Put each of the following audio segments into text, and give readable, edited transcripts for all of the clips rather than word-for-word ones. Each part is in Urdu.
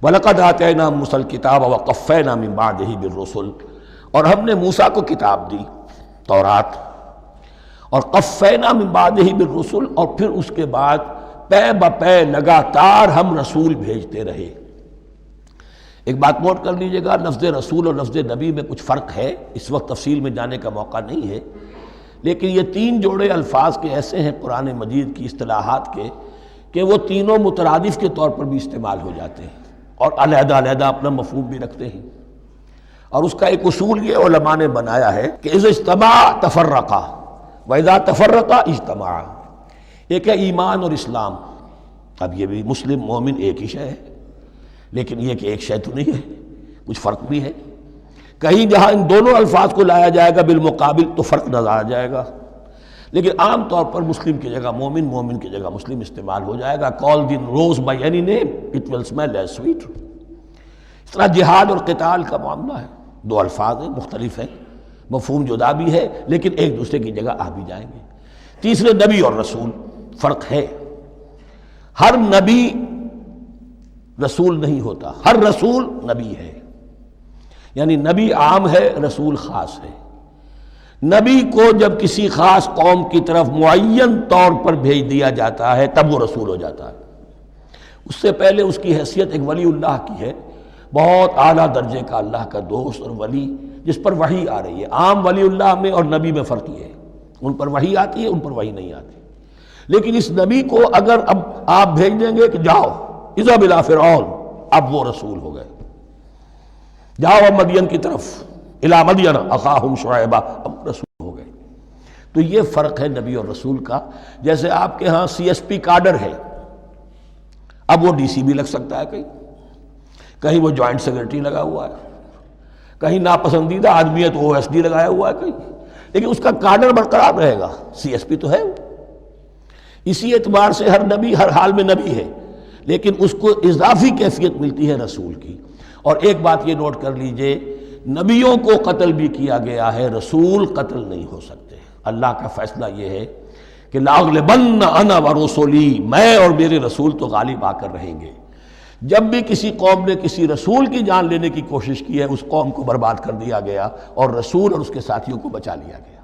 وَلَقَدْ آتَيْنَا مُوسَى الْكِتَابَ وَقَفَّيْنَا مِن بَعْدِهِ بِالرُّسُلِ، اور ہم نے موسیٰ کو کتاب دی تورات، اور قفینا من بعدہ بالرسل، اور پھر اس کے بعد پے بپے لگاتار ہم رسول بھیجتے رہے۔ ایک بات نوٹ کر لیجئے گا، لفظ رسول اور لفظ نبی میں کچھ فرق ہے، اس وقت تفصیل میں جانے کا موقع نہیں ہے، لیکن یہ تین جوڑے الفاظ کے ایسے ہیں قرآن مجید کی اصطلاحات کے کہ وہ تینوں مترادف کے طور پر بھی استعمال ہو جاتے ہیں اور علیحدہ علیحدہ اپنا مفہوم بھی رکھتے ہیں۔ اور اس کا ایک اصول یہ علماء نے بنایا ہے کہ اذا اجتمع تفرقا واذا تفرقا اجتمعا۔ ایک ہے ایمان اور اسلام، اب یہ بھی مسلم مومن ایک ہی شے ہے، لیکن یہ کہ ایک شے تو نہیں ہے، کچھ فرق بھی ہے۔ کہیں جہاں ان دونوں الفاظ کو لایا جائے گا بالمقابل تو فرق نظر آ جائے گا، لیکن عام طور پر مسلم کی جگہ مومن، مومن کی جگہ مسلم استعمال ہو جائے گا۔ call the rose by any name it will smell as sweet۔ اس طرح جہاد اور قتال کا معاملہ ہے، دو الفاظ ہیں، مختلف ہیں، مفہوم جدا بھی ہے لیکن ایک دوسرے کی جگہ آ بھی جائیں گے۔ تیسرے نبی اور رسول، فرق ہے، ہر نبی رسول نہیں ہوتا، ہر رسول نبی ہے، یعنی نبی عام ہے، رسول خاص ہے۔ نبی کو جب کسی خاص قوم کی طرف معین طور پر بھیج دیا جاتا ہے تب وہ رسول ہو جاتا ہے۔ اس سے پہلے اس کی حیثیت ایک ولی اللہ کی ہے، بہت اعلیٰ درجے کا اللہ کا دوست اور ولی جس پر وحی آ رہی ہے۔ عام ولی اللہ میں اور نبی میں فرق یہ ہے، ان پر وحی آتی ہے، ان پر وحی نہیں آتی۔ لیکن اس نبی کو اگر اب آپ بھیج دیں گے کہ جاؤ اذهب الى فرعون، اب وہ رسول ہو گئے، جاؤ اب مدین کی طرف، الی مدین اخاہم شعیبا، اب رسول ہو گئے۔ تو یہ فرق ہے نبی اور رسول کا۔ جیسے آپ کے ہاں سی ایس پی کاڈر ہے، اب وہ ڈی سی بھی لگ سکتا ہے، کہیں وہ جوائنٹ سیکرٹری لگا ہوا ہے، کہیں ناپسندیدہ آدمی ہے تو او ایس ڈی لگایا ہوا ہے کہیں، لیکن اس کا کاڈر برقرار رہے گا، سی ایس پی تو ہے۔ اسی اعتبار سے ہر نبی ہر حال میں نبی ہے، لیکن اس کو اضافی کیفیت ملتی ہے رسول کی۔ اور ایک بات یہ نوٹ کر لیجئے، نبیوں کو قتل بھی کیا گیا ہے، رسول قتل نہیں ہو سکتے۔ اللہ کا فیصلہ یہ ہے کہ لاغلبن انا ورسلی، میں اور میرے رسول تو غالب آ کر رہیں گے۔ جب بھی کسی قوم نے کسی رسول کی جان لینے کی کوشش کی ہے، اس قوم کو برباد کر دیا گیا اور رسول اور اس کے ساتھیوں کو بچا لیا گیا۔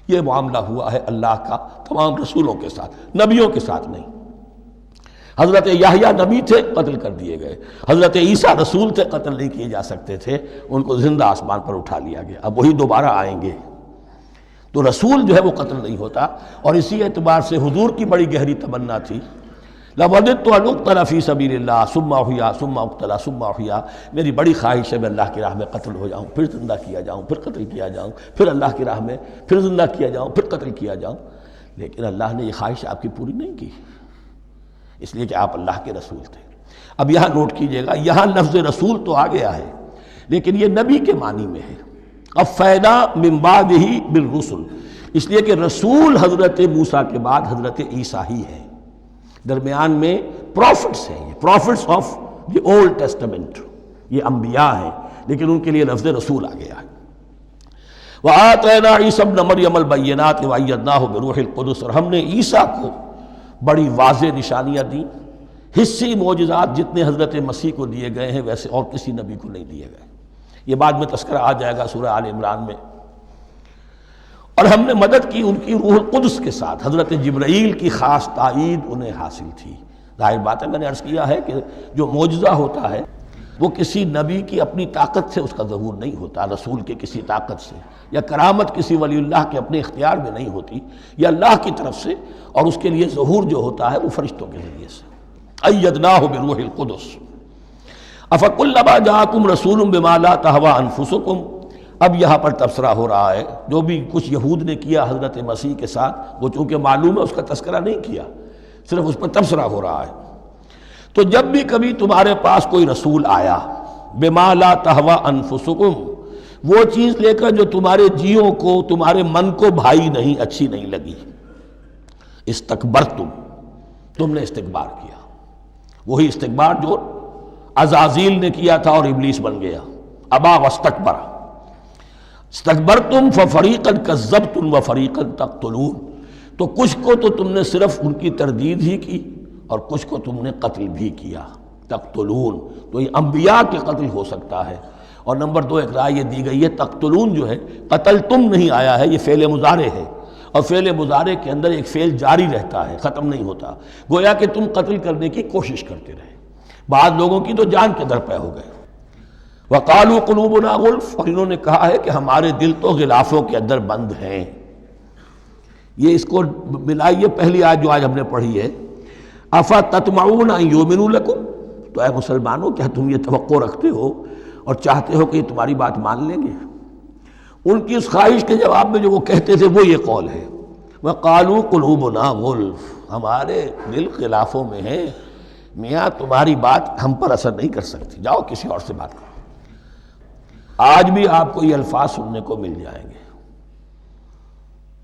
یہ معاملہ ہوا ہے اللہ کا تمام رسولوں کے ساتھ، نبیوں کے ساتھ نہیں۔ حضرت یحییٰ نبی تھے، قتل کر دیے گئے۔ حضرت عیسیٰ رسول تھے، قتل نہیں کیے جا سکتے تھے، ان کو زندہ آسمان پر اٹھا لیا گیا۔ اب وہی دوبارہ آئیں گے، تو رسول جو ہے وہ قتل نہیں ہوتا۔ اور اسی اعتبار سے حضور کی بڑی گہری تمنا تھی، لَوَدِدتُّ أَنْ أُقْتَلَ فِي سَبِيلِ اللَّهِ ثُمَّ أُحْيَا ثُمَّ أُقْتَلَ ثُمَّ أُحْيَا، میری بڑی خواہش ہے میں اللہ کی راہ میں قتل ہو جاؤں، پھر زندہ کیا جاؤں، پھر قتل کیا جاؤں، پھر اللہ کی راہ میں پھر زندہ کیا جاؤں، پھر قتل کیا جاؤں۔ لیکن اللہ نے یہ خواہش آپ کی پوری نہیں کی، اس لیے کہ آپ اللہ کے رسول تھے۔ اب یہاں نوٹ کیجئے گا، یہاں لفظ رسول تو آ گیا ہے لیکن یہ نبی کے معنی میں ہے۔ قفینا من بعدہ بالرسل، اس لیے کہ رسول حضرت موسیٰ کے بعد حضرت عیسیٰ ہی ہے، درمیان میں پروفٹس ہیں، یہ prophets of the old testament, یہ انبیاء ہیں، لیکن ان کے لیے لفظ رسول آ گیا ہے۔ وَآتَيْنَا عِيسَى ابْنَ مَرْيَمَ الْبَيِّنَاتِ وَأَيَّدْنَاهُ بِرُوحِ الْقُدُسِ، اور ہم نے عیسیٰ کو بڑی واضح نشانیاں دیں، حصی معجزات جتنے حضرت مسیح کو دیے گئے ہیں ویسے اور کسی نبی کو نہیں دیے گئے۔ یہ بعد میں تذکرہ آ جائے گا سورہ آل عمران میں۔ اور ہم نے مدد کی ان کی روح القدس کے ساتھ، حضرت جبرائیل کی خاص تائید انہیں حاصل تھی۔ ظاہر بات ہے، میں نے عرض کیا ہے کہ جو معجزہ ہوتا ہے وہ کسی نبی کی اپنی طاقت سے اس کا ظہور نہیں ہوتا، رسول کے کسی طاقت سے، یا کرامت کسی ولی اللہ کے اپنے اختیار میں نہیں ہوتی، یا اللہ کی طرف سے، اور اس کے لیے ظہور جو ہوتا ہے وہ فرشتوں کے ذریعے سے۔ ایدناہ بروح القدس۔ افکلما جاءکم رسول بما لا تہوی انفسکم، اب یہاں پر تبصرہ ہو رہا ہے، جو بھی کچھ یہود نے کیا حضرت مسیح کے ساتھ، وہ چونکہ معلوم ہے اس کا تذکرہ نہیں کیا، صرف اس پر تبصرہ ہو رہا ہے۔ تو جب بھی کبھی تمہارے پاس کوئی رسول آیا، بما لا تہوی انفسکم، وہ چیز لے کر جو تمہارے جیوں کو، تمہارے من کو بھائی نہیں، اچھی نہیں لگی، استکبرتم، تم نے استکبار کیا، وہی استکبار جو عزازیل نے کیا تھا اور ابلیس بن گیا، ابا واستکبر۔ استکبرتم ففریقا کذبتم وفریقا تقتلون، تو کچھ کو تو تم نے صرف ان کی تردید ہی کی اور کچھ کو تم نے قتل بھی کیا۔ تقتلون، تو یہ انبیاء کے قتل ہو سکتا ہے۔ اور نمبر 2 ایک رائے یہ دی گئی ہے تقتلون جو ہے قتل تم نہیں آیا ہے، یہ فعل مضارع ہے، اور فعل مضارع کے اندر ایک فعل جاری رہتا ہے، ختم نہیں ہوتا، گویا کہ تم قتل کرنے کی کوشش کرتے رہے۔ بعض لوگوں کی تو جان کے در پہ ہو گئے۔ وقالوا قلوبنا غلف، اور انہوں نے کہا ہے کہ ہمارے دل تو غلافوں کے اندر بند ہیں۔ یہ اس کو ملائیے پہلی آیت جو آج ہم نے پڑھی ہے، افتطمعون ان یؤمنوا لکم، تو اے مسلمانوں کیا تم یہ توقع رکھتے ہو اور چاہتے ہو کہ یہ تمہاری بات مان لیں گے؟ ان کی اس خواہش کے جواب میں جو وہ کہتے تھے وہ یہ قول ہے، وقالوا قلوبنا غلف، ہمارے دل غلافوں میں ہیں، میاں تمہاری بات ہم پر اثر نہیں کر سکتی، جاؤ کسی اور سے بات کرو۔ آج بھی آپ کو یہ الفاظ سننے کو مل جائیں گے،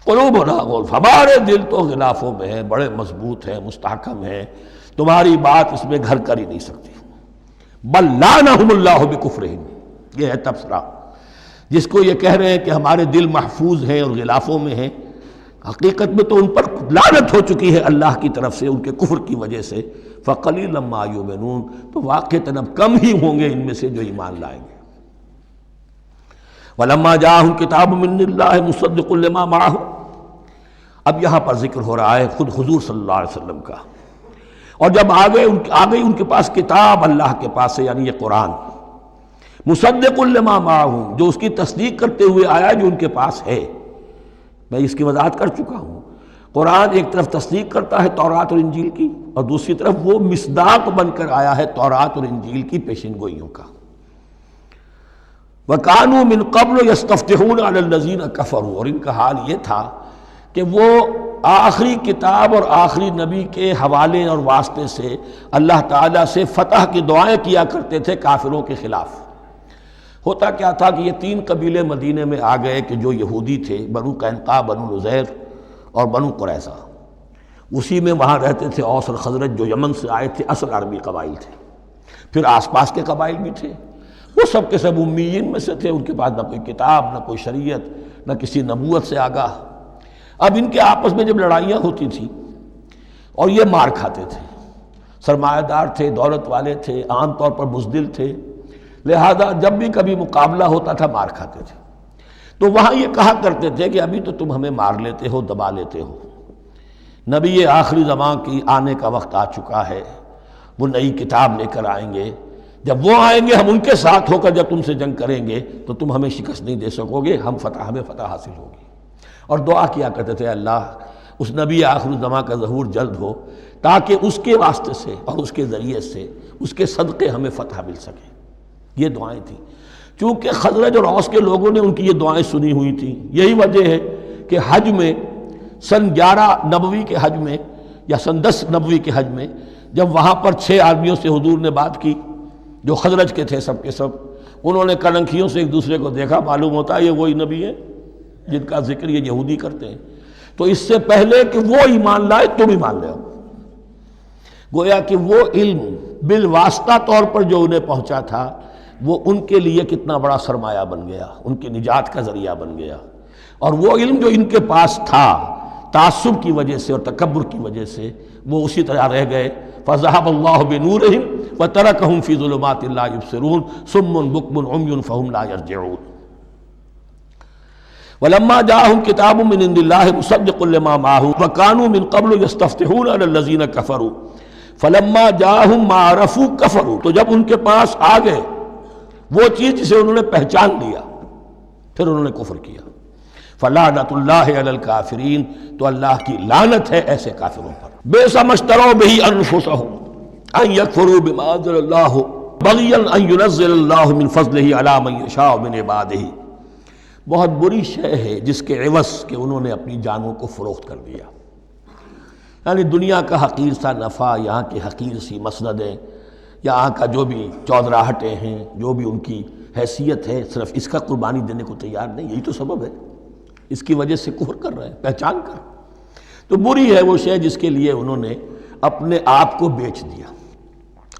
قلوبنا غلف، ہمارے دل تو غلافوں میں ہیں، بڑے مضبوط ہیں، مستحکم ہیں، تمہاری بات اس میں گھر کر ہی نہیں سکتی۔ بل لعنہم اللہ بکفرہم، یہ ہے تبصرہ۔ جس کو یہ کہہ رہے ہیں کہ ہمارے دل محفوظ ہیں اور غلافوں میں ہیں، حقیقت میں تو ان پر لعنت ہو چکی ہے اللہ کی طرف سے ان کے کفر کی وجہ سے۔ فقلیلا ما یؤمنون، تو واقعتاً اب کم ہی ہوں گے ان میں سے جو ایمان لائیں گے۔ وَلَمَّا جَاءَهُمْ كِتَابٌ مِّنْ اللَّهِ مُصَدِّقٌ لِّمَا مَعَهُمْ، اب یہاں پر ذکر ہو رہا ہے خود حضور صلی اللہ علیہ وسلم کا، اور جب آ گئی ان کے پاس کتاب اللہ کے پاس سے، یعنی یہ قرآن، مصدق لما معہم، جو اس کی تصدیق کرتے ہوئے آیا جو ان کے پاس ہے۔ میں اس کی وضاحت کر چکا ہوں، قرآن ایک طرف تصدیق کرتا ہے تورات اور انجیل کی، اور دوسری طرف وہ مصداق بن کر آیا ہے تورات اور انجیل کی پیشن گوئیوں کا۔ وَكَانُوا مِن قَبْلُ يَسْتَفْتِحُونَ عَلَى الَّذِينَ كَفَرُوا، اور ان کا حال یہ تھا کہ وہ آخری کتاب اور آخری نبی کے حوالے اور واسطے سے اللہ تعالیٰ سے فتح کی دعائیں کیا کرتے تھے کافروں کے خلاف۔ ہوتا کیا تھا کہ یہ 3 قبیلے مدینے میں آ گئے کہ جو یہودی تھے، بنو قینقاع، بنو نذیر اور بنو قریظہ، اسی میں وہاں رہتے تھے اوس اور خزرج جو یمن سے آئے تھے، اصل عربی قبائل تھے، پھر آس پاس کے قبائل بھی تھے، وہ سب کے سب امیین میں سے تھے، ان کے پاس نہ کوئی کتاب، نہ کوئی شریعت، نہ کسی نبوت سے آگاہ۔ اب ان کے آپس میں جب لڑائیاں ہوتی تھیں اور یہ مار کھاتے تھے، سرمایہ دار تھے، دولت والے تھے، عام طور پر بزدل تھے، لہذا جب بھی کبھی مقابلہ ہوتا تھا مار کھاتے تھے، تو وہاں یہ کہا کرتے تھے کہ ابھی تو تم ہمیں مار لیتے ہو، دبا لیتے ہو، نبی آخری زمان کی آنے کا وقت آ چکا ہے، وہ نئی کتاب لے کر آئیں گے، جب وہ آئیں گے ہم ان کے ساتھ ہو کر جب تم سے جنگ کریں گے تو تم ہمیں شکست نہیں دے سکو گے، ہمیں فتح حاصل ہوگی۔ اور دعا کیا کرتے تھے اللہ اس نبی آخر الزمان کا ظہور جلد ہو، تاکہ اس کے واسطے سے اور اس کے ذریعے سے اس کے صدقے ہمیں فتح مل سکے۔ یہ دعائیں تھیں، چونکہ خزرج اور اوس کے لوگوں نے ان کی یہ دعائیں سنی ہوئی تھیں۔ یہی وجہ ہے کہ حج میں سن 11 نبوی کے حج میں یا سن 10 نبوی کے حج میں جب وہاں پر 6 آدمیوں سے حضور نے بات کی جو خزرج کے تھے، سب کے سب انہوں نے کلنکھیوں سے ایک دوسرے کو دیکھا، معلوم ہوتا ہے یہ وہی نبی ہے جن کا ذکر یہ یہودی کرتے ہیں، تو اس سے پہلے کہ وہ ایمان لائے تم ایمان لے آؤ۔ گویا کہ وہ علم بالواسطہ طور پر جو انہیں پہنچا تھا وہ ان کے لیے کتنا بڑا سرمایہ بن گیا، ان کی نجات کا ذریعہ بن گیا، اور وہ علم جو ان کے پاس تھا تعصب کی وجہ سے اور تکبر کی وجہ سے وہ اسی طرح رہ گئے۔ فَذَهَبَ اللَّهُ بِنُورِهِمْ وَتَرَكَهُمْ فِي ظُلُمَاتٍ لَا يُبْصِرُونَ صُمٌّ بُكْمٌ عُمْيٌ فَهُمْ لَا يَرْجِعُونَ۔ وَلَمَّا جَاءَهُمْ كِتَابٌ مِّنْ عِندِ اللَّهِ مُصَدِّقٌ لِّمَا مَعَهُمْ وَكَانُوا مِن قَبْلُ يَسْتَفْتِحُونَ عَلَى الَّذِينَ كَفَرُوا فَلَمَّا جَاءَهُم مَّا عَرَفُوا كَفَرُوا، تو جب ان کے پاس آ گئے وہ چیز جسے انہوں نے پہچان لیا پھر انہوں نے کفر کیا۔ فَلَعْنَةُ اللَّهِ عَلَى الْكَافِرِينَ، تو اللہ کی لعنت ہے ایسے کافروں پر۔ بئس ما اشتروا به أنفسهم أن يكفروا بما أنزل الله بغيا أن ينزل الله من فضله على من يشاء من عباده، بہت بری شے ہے جس کے عوض کہ انہوں نے اپنی جانوں کو فروخت کر دیا، یعنی دنیا کا حقیر سا نفع، یہاں کی حقیر سی مسندیں، یہاں کا جو بھی چودراہٹیں ہیں، جو بھی ان کی حیثیت ہے، صرف اس کا قربانی دینے کو تیار نہیں، یہی تو سبب ہے، اس کی وجہ سے کفر کر رہے ہیں پہچان کر۔ تو بری ہے وہ شے جس کے لیے انہوں نے اپنے آپ کو بیچ دیا۔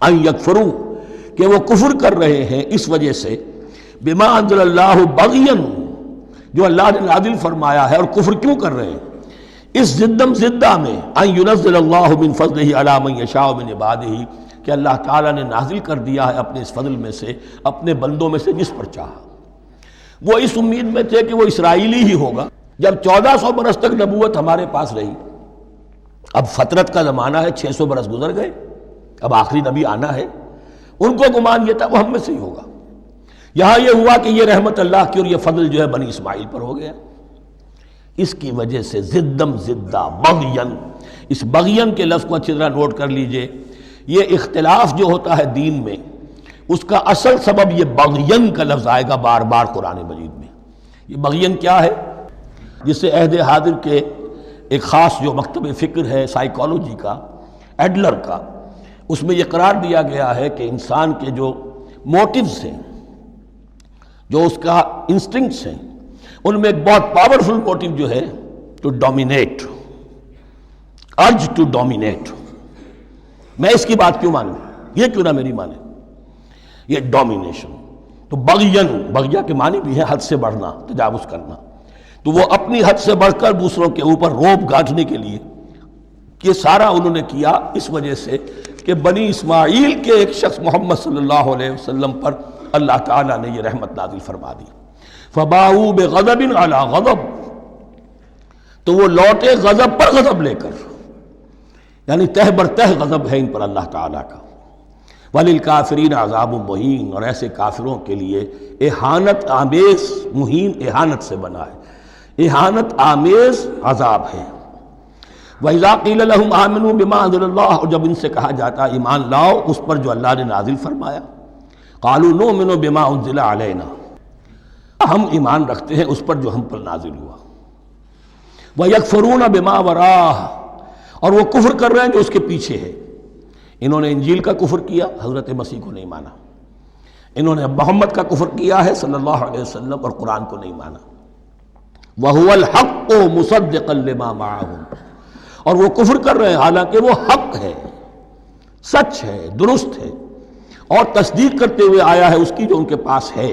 ان یکفروا، کہ وہ کفر کر رہے ہیں اس وجہ سے، بما انزل اللہ بغیا، جو اللہ نے نازل فرمایا ہے، اور کفر کیوں کر رہے ہیں اس زدہ میں، ان ینزل اللہ من فضلہ علی من یشاء من عبادہ، کہ اللہ تعالیٰ نے نازل کر دیا ہے اپنے اس فضل میں سے اپنے بندوں میں سے جس پر چاہا۔ وہ اس امید میں تھے کہ وہ اسرائیلی ہی ہوگا۔ جب 1400 برس تک نبوت ہمارے پاس رہی، اب فترت کا زمانہ ہے، 600 برس گزر گئے، اب آخری نبی آنا ہے، ان کو گمان یہ تھا وہ ہم میں سے ہی ہوگا۔ یہاں یہ ہوا کہ یہ رحمت اللہ کی اور یہ فضل جو ہے بنی اسماعیل پر ہو گیا۔ اس کی وجہ سے زدم زدہ بغین، اس بغین کے لفظ کو اچھی طرح نوٹ کر لیجئے، یہ اختلاف جو ہوتا ہے دین میں اس کا اصل سبب یہ بغین کا لفظ آئے گا بار بار قرآن مجید میں۔ یہ بغین کیا ہے؟ جس سے عہد حاضر کے ایک خاص جو مکتب فکر ہے سائیکالوجی کا، ایڈلر کا، اس میں یہ قرار دیا گیا ہے کہ انسان کے جو موٹیوز ہیں، جو اس کا انسٹنکٹس ہیں، ان میں ایک بہت پاورفل موٹیو جو ہے to dominate, urge to dominate. میں اس کی بات کیوں مانوں، یہ کیوں نہ میری مانے، یہ ڈومینیشن۔ تو بغین، بغیہ کے معنی بھی ہے حد سے بڑھنا، تجاوز کرنا۔ تو وہ اپنی حد سے بڑھ کر دوسروں کے اوپر روب گاٹھنے کے لیے یہ سارا انہوں نے کیا، اس وجہ سے کہ بنی اسماعیل کے ایک شخص محمد صلی اللہ علیہ وسلم پر اللہ تعالیٰ نے یہ رحمت نازل فرما دی۔ فباؤوا بغضب علی غضب، تو وہ لوٹے غضب پر غضب لے کر، یعنی تہ بر تہ غضب ہے ان پر اللہ تعالیٰ کا۔ وَلِلْكَافِرِينَ عَذَابٌ مُّهِينٌ، اور ایسے کافروں کے لیے اہانت آمیز، مہین اہانت سے بنا ہے، اہانت آمیز عذاب ہے۔ وَإِذَا قِيلَ لَهُمْ آمِنُوا بِمَا أَنزَلَ اللَّهُ، اور جب ان سے کہا جاتا ایمان لاؤ اس پر جو اللہ نے نازل فرمایا، قَالُوا نُؤْمِنُ بِمَا أُنزِلَ عَلَيْنَا، ہم ایمان رکھتے ہیں اس پر جو ہم پر نازل ہوا۔ وَيَكْفُرُونَ بِمَا وَرَاءَهُ، اور وہ کفر کر رہے ہیں جو اس کے پیچھے ہے۔ انہوں نے انجیل کا کفر کیا، حضرت مسیح کو نہیں مانا۔ انہوں نے محمد کا کفر کیا ہے صلی اللہ علیہ وسلم، اور قرآن کو نہیں مانا۔ وَهُوَ الْحَقُّ مُصَدِّقًا لِمَا مَعَهُمْ، اور وہ کفر کر رہے ہیں حالانکہ وہ حق ہے، سچ ہے، درست ہے، اور تصدیق کرتے ہوئے آیا ہے اس کی جو ان کے پاس ہے۔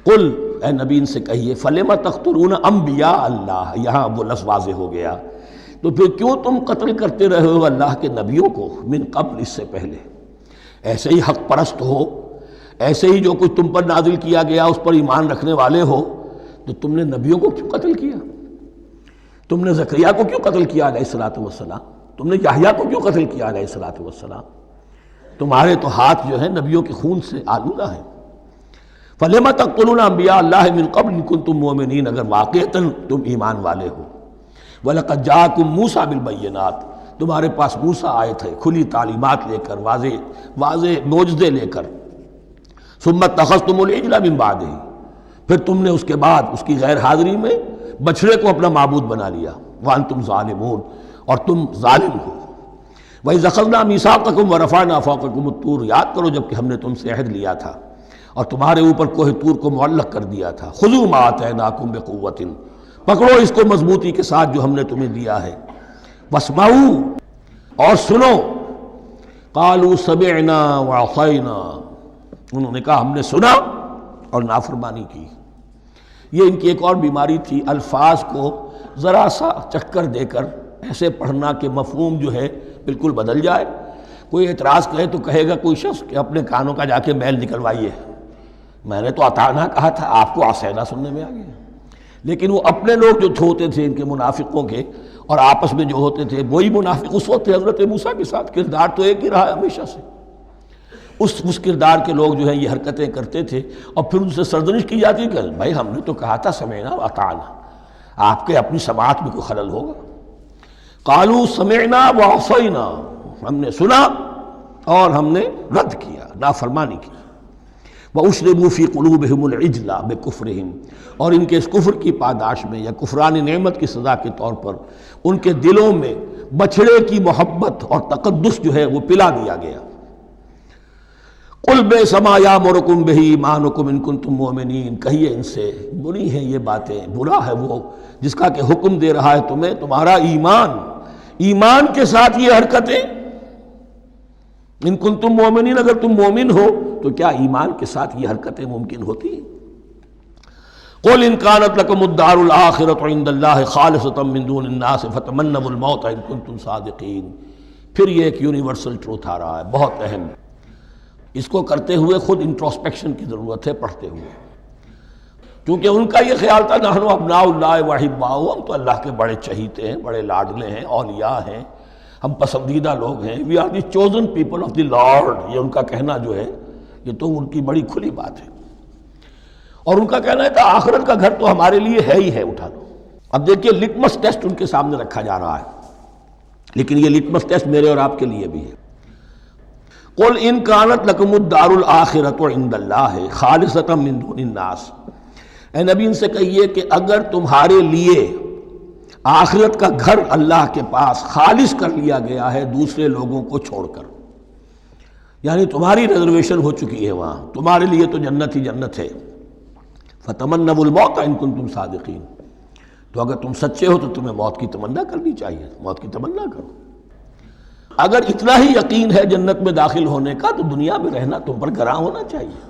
قل، اے نبی ان سے کہیے، فَلِمَ تَقْتُلُونَ أَنبِيَاءَ اللَّهِ، یہاں وہ لفظ واضح ہو گیا، تو پھر کیوں تم قتل کرتے رہے ہو اللہ کے نبیوں کو، من قبل، اس سے پہلے۔ ایسے ہی حق پرست ہو، ایسے ہی جو کچھ تم پر نازل کیا گیا اس پر ایمان رکھنے والے ہو، تو تم نے نبیوں کو کیوں قتل کیا؟ تم نے زکریا کو کیوں قتل کیا علیہ الصلوۃ والسلام؟ تم نے یحییٰ کو کیوں قتل کیا علیہ الصلوۃ والسلام؟ تمہارے تو ہاتھ جو ہے نبیوں کے خون سے آلودہ ہیں۔ فَلِمَ تَقْتُلُونَ أَنبِيَاءَ اللَّهِ مِن قَبْلِ إِن كُنتُم مُّؤْمِنِينَ، اگر واقعتاً تم ایمان والے ہو۔ وَلَقَدْ جَاءَكُم مُوسَىٰ بِالْبَيِّنَاتِ، تمہارے پاس موسیٰ آئے تھے کھلی تعلیمات لے کر، واضح معجزے لے کر۔ ثُمَّ اتَّخَذْتُمُ الْعِجْلَ مِن بَعْدِهِ، پھر تم نے اس کے بعد اس کی غیر حاضری میں بچھڑے کو اپنا معبود بنا لیا۔ وَأَنْتُمْ ظَالِمُونَ، اور تم ظالم ہو۔ وَإِذْ أَخَذْنَا مِيثَاقَكُمْ وَرَفَعْنَا فَوْقَكُمُ الطُّورَ، یاد کرو جب کہ ہم نے تم سے عہد لیا تھا اور تمہارے اوپر کوہ طور کو معلق کر دیا تھا۔ خُذُوا مَا آتَيْنَاكُمْ بِقُوَّةٍ، پکڑو اس کو مضبوطی کے ساتھ جو ہم نے تمہیں دیا ہے۔ وَاسْمَعُوا، اور سنو۔ قَالُوا سَمِعْنَا وَعَصَيْنَا، انہوں نے کہا ہم نے سنا اور نافرمانی کی۔ یہ ان کی ایک اور بیماری تھی، الفاظ کو ذرا سا چکر دے کر ایسے پڑھنا کہ مفہوم جو ہے بالکل بدل جائے۔ کوئی اعتراض کہے تو کہے گا کوئی شخص کہ اپنے کانوں کا جا کے میل نکلوائیے، میں نے تو اطعنا کہا تھا، آپ کو عصینا سننے میں آ گیا۔ لیکن وہ اپنے لوگ جو ہوتے تھے ان کے منافقوں کے، اور آپس میں جو ہوتے تھے وہی منافق اس وقت تھے حضرت موسیٰ کے ساتھ، کردار تو ایک ہی رہا ہے ہمیشہ سے۔ اس کردار کے لوگ جو ہیں یہ حرکتیں کرتے تھے، اور پھر ان سے سرزنش کی جاتی کہ بھائی ہم نے تو کہا تھا سمعنا واطعنا، آپ کے اپنی سماعت میں کوئی خلل ہوگا۔ قالوا سمعنا وعصینا، ہم نے سنا اور ہم نے رد کیا، نافرمانی کی۔ وَأُشْرِبُوا فِي قُلُوبِهِمُ الْعِجْلَ بِكُفْرِهِمْ، اور ان کے اس کفر کی پاداش میں یا کفران نعمت کی سزا کے طور پر ان کے دلوں میں بچھڑے کی محبت اور تقدس جو ہے وہ پلا دیا گیا۔ قُلْ بِئْسَ مَا يَأْمُرُكُمْ بِهِ إِيمَانُكُمْ إِن كُنتُم مُّؤْمِنِينَ، کہیے ان سے بری ہیں یہ باتیں، برا ہے وہ جس کا کہ حکم دے رہا ہے تمہیں تمہارا ایمان، ایمان کے ساتھ یہ حرکتیں۔ ان کنتم مومنین، اگر تم مومن ہو تو کیا ایمان کے ساتھ یہ حرکتیں ممکن ہوتی ہیں؟ قُلْ إِن كَانَتْ لَكُمُ الدَّارُ الْآخِرَةُ عِندَ اللَّهِ خَالِصَةً مِّن دُونِ النَّاسِ فَتَمَنَّوُا الْمَوْتَ إِن كُنتُمْ صَادِقِينَ، پھر یہ ایک یونیورسل ٹروتھ آ رہا ہے بہت اہم، اس کو کرتے ہوئے خود انٹروسپیکشن کی ضرورت ہے پڑھتے ہوئے، کیونکہ ان کا یہ خیال تھا نحن ابناء اللہ واحباؤہ، ہم تو اللہ کے بڑے چہیتے ہیں، بڑے لاڈلے ہیں، اولیاء ہیں، ہم پسندیدہ لوگ ہیں، we are the chosen people of the lord, یہ ان کا کہنا جو ہے یہ تو ان کی بڑی کھلی بات ہے، اور ان کا کہنا ہے تھا آخرت کا گھر تو ہمارے لیے ہے ہی ہے، اٹھا لو۔ اب دیکھیے لٹمس ٹیسٹ ان کے سامنے رکھا جا رہا ہے، لیکن یہ لٹمس ٹیسٹ میرے اور آپ کے لیے بھی ہے۔ قل ان کانت لکم الدار الآخرۃ عند اللہ خالصۃ من دون الناس، اے نبی ان سے کہیے کہ اگر تمہارے لیے آخرت کا گھر اللہ کے پاس خالص کر لیا گیا ہے دوسرے لوگوں کو چھوڑ کر، یعنی تمہاری ریزرویشن ہو چکی ہے وہاں، تمہارے لیے تو جنت ہی جنت ہے، فتمنوا الموت ان کنتم صادقین، تو اگر تم سچے ہو تو تمہیں موت کی تمنا کرنی چاہیے، موت کی تمنا کرو۔ اگر اتنا ہی یقین ہے جنت میں داخل ہونے کا تو دنیا میں رہنا تم پر گراں ہونا چاہیے۔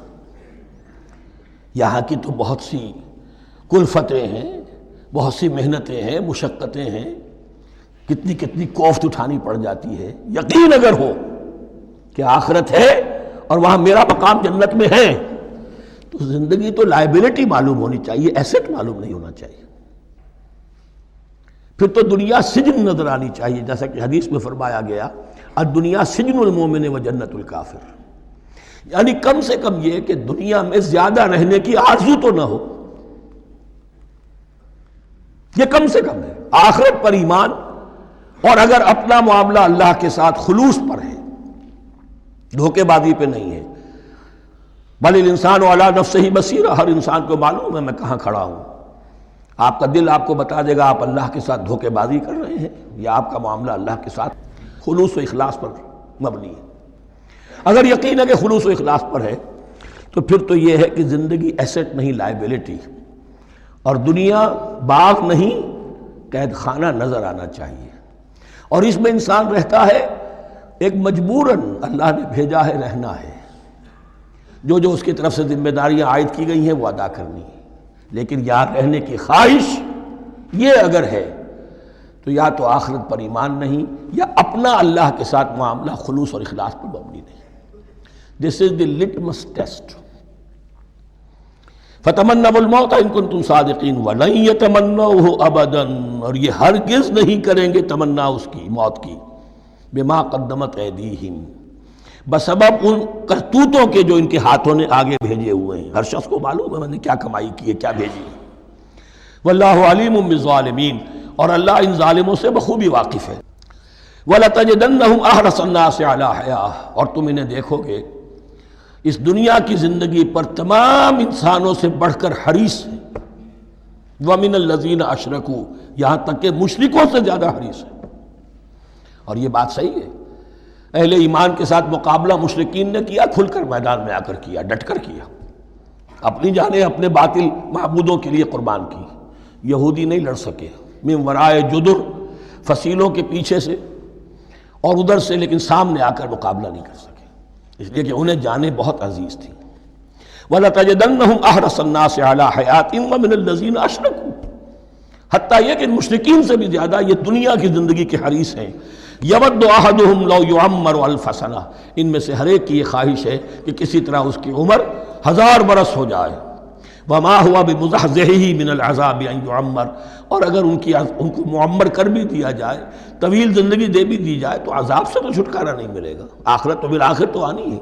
یہاں کی تو بہت سی کلفتیں ہیں، بہت سی محنتیں ہیں، مشقتیں ہیں، کتنی کتنی کوفت اٹھانی پڑ جاتی ہے۔ یقین اگر ہو کہ آخرت ہے اور وہاں میرا مقام جنت میں ہے تو زندگی تو لائبلٹی معلوم ہونی چاہیے، ایسٹ معلوم نہیں ہونا چاہیے۔ پھر تو دنیا سجن نظر آنی چاہیے، جیسا کہ حدیث میں فرمایا گیا الدنیا سجن المومن و جنت الکافر، یعنی کم سے کم یہ کہ دنیا میں زیادہ رہنے کی آرزو تو نہ ہو، یہ کم سے کم ہے۔ آخرت پر ایمان، اور اگر اپنا معاملہ اللہ کے ساتھ خلوص پر ہے، دھوکے بازی پہ نہیں ہے، بل الانسان علی نفسہ بصیرہ، ہر انسان کو معلوم ہے میں کہاں کھڑا ہوں، آپ کا دل آپ کو بتا دے گا آپ اللہ کے ساتھ دھوکے بازی کر رہے ہیں یا آپ کا معاملہ اللہ کے ساتھ خلوص و اخلاص پر مبنی ہے۔ اگر یقین ہے کہ خلوص و اخلاص پر ہے تو پھر تو یہ ہے کہ زندگی ایسٹ نہیں لائبلٹی، اور دنیا باغ نہیں قید خانہ نظر آنا چاہیے، اور اس میں انسان رہتا ہے ایک مجبوراً، اللہ نے بھیجا ہے رہنا ہے، جو جو اس کی طرف سے ذمہ داریاں عائد کی گئی ہیں وہ ادا کرنی ہے، لیکن یہاں رہنے کی خواہش یہ اگر ہے تو یا تو آخرت پر ایمان نہیں یا اپنا اللہ کے ساتھ معاملہ خلوص اور اخلاص پر مبنی نہیں۔ دس از دی لٹمس ٹیسٹ۔ فتمنوا الموت ان کنتم صادقین ولن یتمنوہ ابدا، اور یہ ہرگز نہیں کریں گے تمنا اس کی، موت کی، بما قدمت ایدیہم، بسبب ان کرتوتوں کے جو ان کے ہاتھوں نے آگے بھیجے ہوئے ہیں۔ ہر شخص کو معلوم ہے میں نے کیا کمائی کی ہے، کیا بھیجی ہے۔ واللہ علیم بالظالمین، اور اللہ ان ظالموں سے بخوبی واقف ہے۔ وَلَتَجِدَنَّهُمْ أَحْرَصَ النَّاسِ عَلَىٰ حَيَاةٍ، اور تم انہیں دیکھو گے اس دنیا کی زندگی پر تمام انسانوں سے بڑھ کر حریص ہیں، وَمِنَ الَّذِينَ أَشْرَكُوا، یہاں تک کہ مشرکوں سے زیادہ حریص ہیں۔ اور یہ بات صحیح ہے، اہل ایمان کے ساتھ مقابلہ مشرکین نے کیا، کھل کر میدان میں آ کر کیا، ڈٹ کر کیا، اپنی جانیں اپنے باطل معبودوں کے لیے قربان کی۔ یہودی نہیں لڑ سکے، من ورائے جدر، فصیلوں کے پیچھے سے اور ادھر سے، لیکن سامنے آ کر مقابلہ نہیں کر سکے، اس لیے کہ انہیں جانیں بہت عزیز تھیں۔ وَلَتَجِدَنَّهُمْ أَحْرَصَ النَّاسِ عَلَىٰ حَيَاةٍ وَمِنَ الَّذِينَ أَشْرَكُوا، حتیٰ یہ کہ مشرکین سے بھی زیادہ یہ دنیا کی زندگی کے حریص ہیں۔ یود احدہم لو یعمر الف سنہ، ان میں سے ہر ایک کی یہ خواہش ہے کہ کسی طرح اس کی عمر 1000 برس ہو جائے۔ وما ہوا بمزحزحہ من العذاب ان یعمر، اور اگر ان کو معمر کر بھی دیا جائے، طویل زندگی دے بھی دی جائے تو عذاب سے تو چھٹکارا نہیں ملے گا، آخرت تو بالآخر تو آنی ہے۔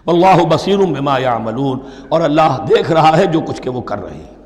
واللہ بصیر بما یعملون، اور اللہ دیکھ رہا ہے جو کچھ کہ وہ کر رہے ہیں۔